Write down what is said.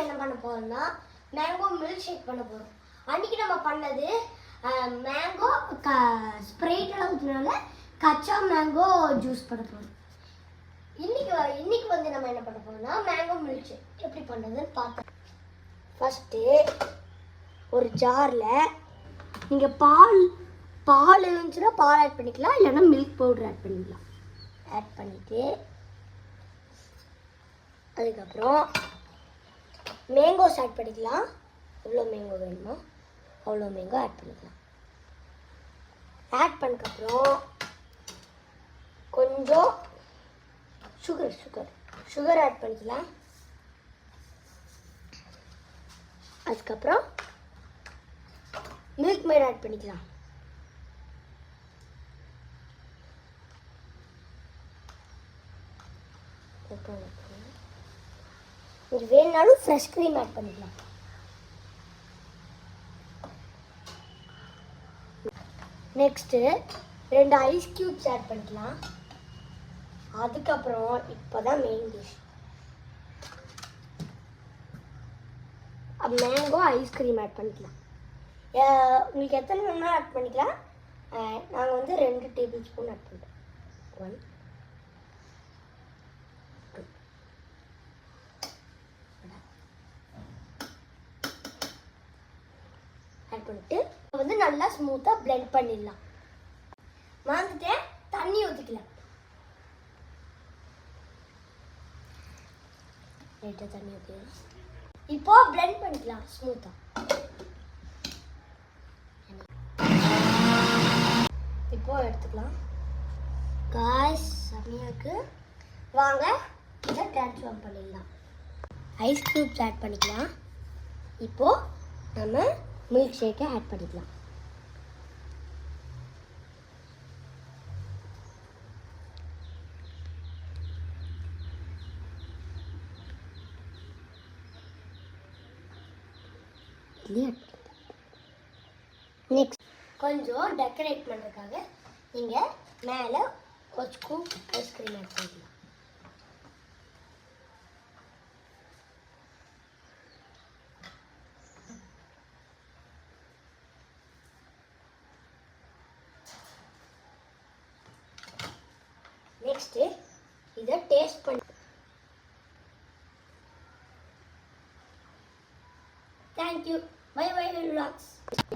என்ன பண்ண போறோம்னா மேங்கோ மில்க் ஷேக் பண்ண போறோம். அன்னைக்கு நம்ம பண்ணது மேங்கோ ஸ்ப்ரைட் எல்லாம் ஊத்துனால கச்சா மேங்கோ ஜூஸ் பண்ண போறோம். இன்னைக்கு வந்து நம்ம என்ன பண்ண போறோம்னா மேங்கோ மில்க் ஷேக் எப்படி பண்றதுன்னு பார்த்தோம். ஃபர்ஸ்ட் ஒரு ஜார்ல நீங்க பால் இருந்துச்சுன்னா பால் ஆட் பண்ணிக்கலாம், இல்லைன்னா மில்க் பவுடர் ஆட் பண்ணிக்கலாம். ஆட் பண்ணிட்டு அதுக்கப்புறம் மேங்கோஸ் ஆட் பண்ணிக்கலாம். எவ்வளோ மேங்கோ வேணுமோ அவ்வளோ மேங்கோ ஆட் பண்ணிக்கலாம். ஆட் பண்ணக்கப்புறம் கொஞ்சம் சுகர் ஆட் பண்ணிக்கலாம். அதுக்கப்புறம் மில்க் மேட் ஆட் பண்ணிக்கலாம். இது வேணுனாலும் ஃப்ரெஷ் க்ரீம் ஆட் பண்ணிக்கலாம். நெக்ஸ்ட்டு 2 ஐஸ் க்யூப்ஸ் ஆட் பண்ணிக்கலாம். அதுக்கப்புறம் இப்போதான் main dish, mango ice cream add பண்ணிக்கலாம். உங்களுக்கு எத்தனை வேணும்னா ஆட் பண்ணிக்கலாம். நாங்கள் வந்து 2 டேபிள் ஸ்பூன் ஆட் பண்ணிட்டோம். 1 ஆட் பண்ணிட்டு வந்து நல்லா ஸ்மூத்தாக பிளெண்ட் பண்ணிடலாம். மறந்துட்டேன், தண்ணி ஊற்றிக்கலாம். லைட்டாக தண்ணி ஊற்றிக்கலாம். இப்போ பிளெண்ட் பண்ணிக்கலாம் ஸ்மூத்தாக. இப்போ எடுத்துக்கலாம். காய்ஸ் செம்மையாக்கு வாங்க இதை ட்ரான்ஸ்ஃபார்ம் பண்ணிடலாம். ஐஸ் க்யூப்ஸ் ஆட் பண்ணிக்கலாம். இப்போது நம்ம மில்க் ஷேக்கை ஆட் பண்ணிக்கலாம். நெக்ஸ்ட் கொஞ்சம் டெக்கரேட் பண்ணுறதுக்காக நீங்கள் மேலே ஒரு ஸ்கூப் ஐஸ்கிரீம் ஆட் பண்ணிக்கலாம். நெக்ஸ்ட்டு இதை டேஸ்ட் பண்ணி தேங்க்யூ. Bye bye vlogs.